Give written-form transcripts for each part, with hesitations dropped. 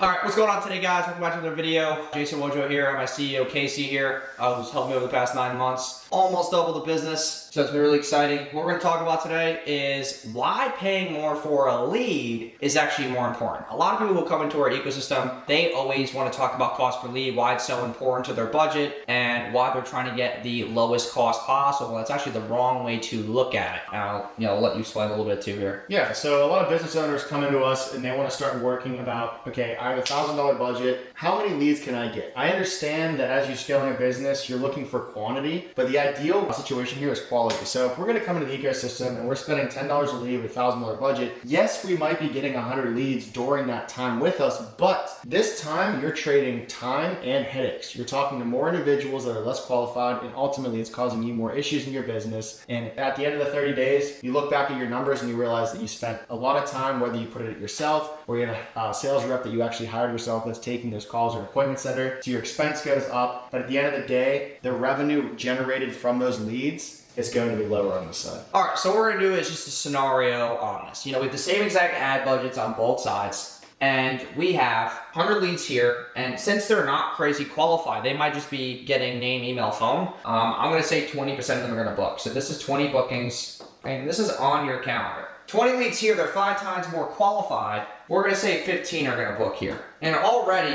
All right, what's going on today, guys? Welcome back to another video. Jason Wojo here. My CEO, Casey here, who's helped me over the past 9 months. Almost double the business, so it's been really exciting. What we're going to talk about today is why paying more for a lead is actually more important. A lot of people who come into our ecosystem, they always want to talk about cost per lead, why it's so important to their budget, and why they're trying to get the lowest cost possible. That's actually the wrong way to look at it. I'll let you explain a little bit too here. Yeah, so a lot of business owners come into us and they want to start working about, okay, I have $1,000 budget. How many leads can I get? I understand that as you're scaling a business, you're looking for quantity, but the ideal situation here is quality. So if we're going to come into the ecosystem and we're spending $10 a lead with $1,000 budget, yes, we might be getting 100 leads during that time with us, but this time you're trading time and headaches. You're talking to more individuals that are less qualified, and ultimately it's causing you more issues in your business. And at the end of the 30 days, you look back at your numbers and you realize that you spent a lot of time, whether you put it yourself or you have a sales rep that you actually hired yourself that's taking those calls or an appointment center. So your expense goes up, but at the end of the day, the revenue generated from those leads is going to be lower on the side. All right, so what we're gonna do is just a scenario on this. We have the same exact ad budgets on both sides, and we have 100 leads here, and since they're not crazy qualified, they might just be getting name, email, phone. I'm gonna say 20% of them are gonna book. So this is 20 bookings, and this is on your calendar. 20 leads here, they're 5 times more qualified. We're gonna say 15 are gonna book here. And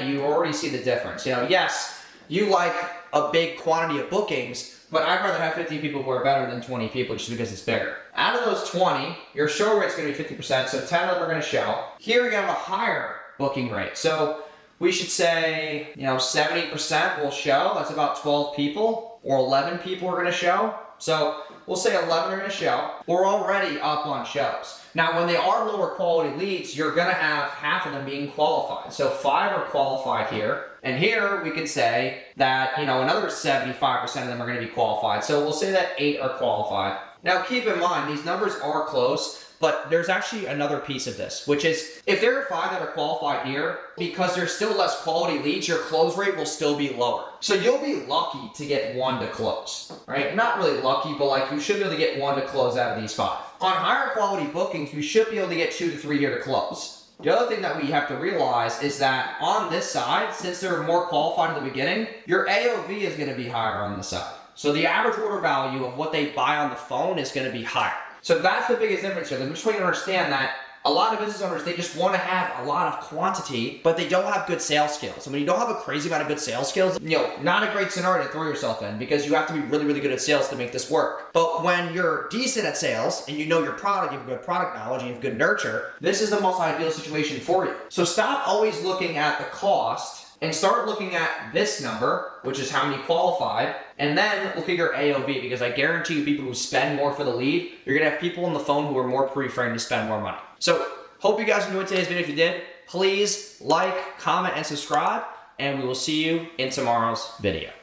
you already see the difference. Yes, you like a big quantity of bookings, but I'd rather have 15 people who are better than 20 people just because it's bigger. Out of those 20, your show rate's gonna be 50%, so 10 of them are gonna show. Here you're gonna have a higher booking rate. So we should say, 70% will show. That's about 12 people, or 11 people are gonna show. So we'll say 11 are gonna show. We're already up on shows. Now, when they are lower quality leads, you're gonna have half of them being qualified. So 5 are qualified here. And here we could say that, another 75% of them are gonna be qualified. So we'll say that 8 are qualified. Now keep in mind, these numbers are close, but there's actually another piece of this, which is if there are 5 that are qualified here, because there's still less quality leads, your close rate will still be lower. So you'll be lucky to get 1 to close, right? Not really lucky, but you should be able to get 1 to close out of these 5. On higher quality bookings, you should be able to get 2 to 3 here to close. The other thing that we have to realize is that on this side, since they're more qualified in the beginning, your AOV is gonna be higher on this side. So the average order value of what they buy on the phone is gonna be higher. So that's the biggest difference here. I just want you to understand that a lot of business owners, they just want to have a lot of quantity, but they don't have good sales skills. And when you don't have a crazy amount of good sales skills, not a great scenario to throw yourself in, because you have to be really, really good at sales to make this work. But when you're decent at sales and you know your product, you have good product knowledge, and you have good nurture, this is the most ideal situation for you. So stop always looking at the cost and start looking at this number, which is how many qualified, and then look at your AOV, because I guarantee you people who spend more for the lead, you're gonna have people on the phone who are more pre-framed to spend more money. So hope you guys enjoyed today's video. If you did, please like, comment, and subscribe, and we will see you in tomorrow's video.